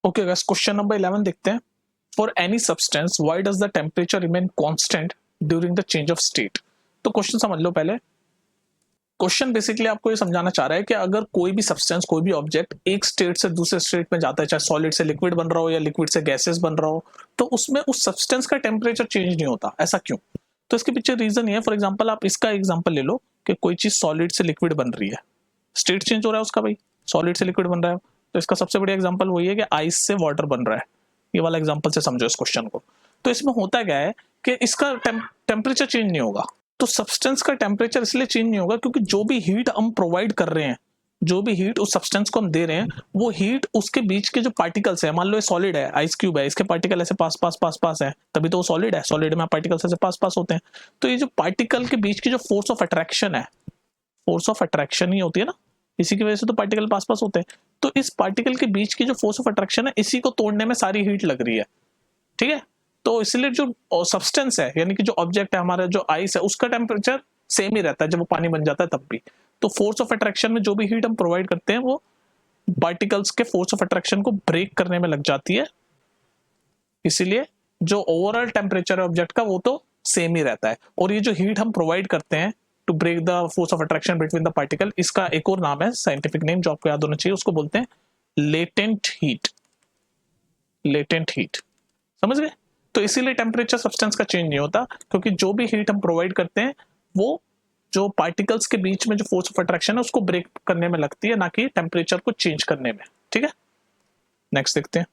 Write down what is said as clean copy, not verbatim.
Okay guys, question number 11 देखते हैं। For any substance why does the temperature remain constant during the change of state. तो question समझ लो पहले। Question basically आपको ये समझाना चाह रहा है कि अगर कोई भी सब्सटेंस, कोई भी ऑब्जेक्ट एक स्टेट से दूसरे स्टेट में जाता है, चाहे सॉलिड से लिक्विड बन रहा हो या लिक्विड से गैसेस बन रहा हो, तो उसमें उस सब्सटेंस का टेम्परेचर चेंज नहीं होता। ऐसा क्यों? तो इसके पीछे रीजन ये है। फॉर एग्जाम्पल आप इसका एग्जाम्पल ले लो कि कोई चीज सॉलिड से लिक्विड बन रही है, स्टेट चेंज हो रहा है उसका, भाई सॉलिड से लिक्विड बन रहा है। तो इसका सबसे बढ़िया एग्जाम्पल वही है कि आइस से वाटर बन रहा है। ये वाला एग्जाम्पल से समझो इस क्वेश्चन को। तो इसमें होता क्या है कि इसका टेम्परेचर चेंज नहीं होगा। तो सब्सटेंस का टेम्परेचर इसलिए चेंज नहीं होगा क्योंकि जो भी हीट हम प्रोवाइड कर रहे हैं, जो भी हीट उस सब्सटेंस को हम दे रहे हैं, वो हीट उसके बीच के जो पार्टिकल्स है, मान लो ये सॉलिड है, आइस क्यूब है, इसके पार्टिकल ऐसे पास पास पास पास है, तभी तो वो सॉलिड है। सॉलिड में पार्टिकल्स ऐसे पास पास होते हैं। तो ये जो पार्टिकल के बीच की जो फोर्स ऑफ अट्रैक्शन है, फोर्स ऑफ अट्रैक्शन ही होती है ना, इसी की वजह से तो पार्टिकल पास पास होते हैं। तो इस पार्टिकल के बीच की जो फोर्स ऑफ अट्रैक्शन है, इसी को तोड़ने में सारी हीट लग रही है। ठीक है। तो इसलिए जो सब्सटेंस है, यानी कि जो ऑब्जेक्ट है हमारा, जो आइस है, उसका टेम्परेचर सेम ही रहता है जब वो पानी बन जाता है तब भी। तो फोर्स ऑफ अट्रैक्शन में जो भी हीट हम प्रोवाइड करते हैं, वो पार्टिकल्स के फोर्स ऑफ अट्रैक्शन को ब्रेक करने में लग जाती है। इसीलिए जो ओवरऑल टेम्परेचर है ऑब्जेक्ट का, वो तो सेम ही रहता है। और ये जो हीट हम प्रोवाइड करते हैं to break the force of attraction between the particle, इसका एक और नाम है, साइंटिफिक नेम जो आपको याद होना चाहिए, उसको बोलते हैं लेटेंट हीट। लेटेंट हीट, समझ गए? तो इसीलिए टेम्परेचर सब्सटेंस का चेंज नहीं होता, क्योंकि जो भी हीट हम प्रोवाइड करते हैं, वो जो पार्टिकल्स के बीच में जो फोर्स ऑफ अट्रैक्शन है उसको ब्रेक करने में लगती है, ना कि टेम्परेचर को चेंज करने में। ठीक है, नेक्स्ट देखते हैं।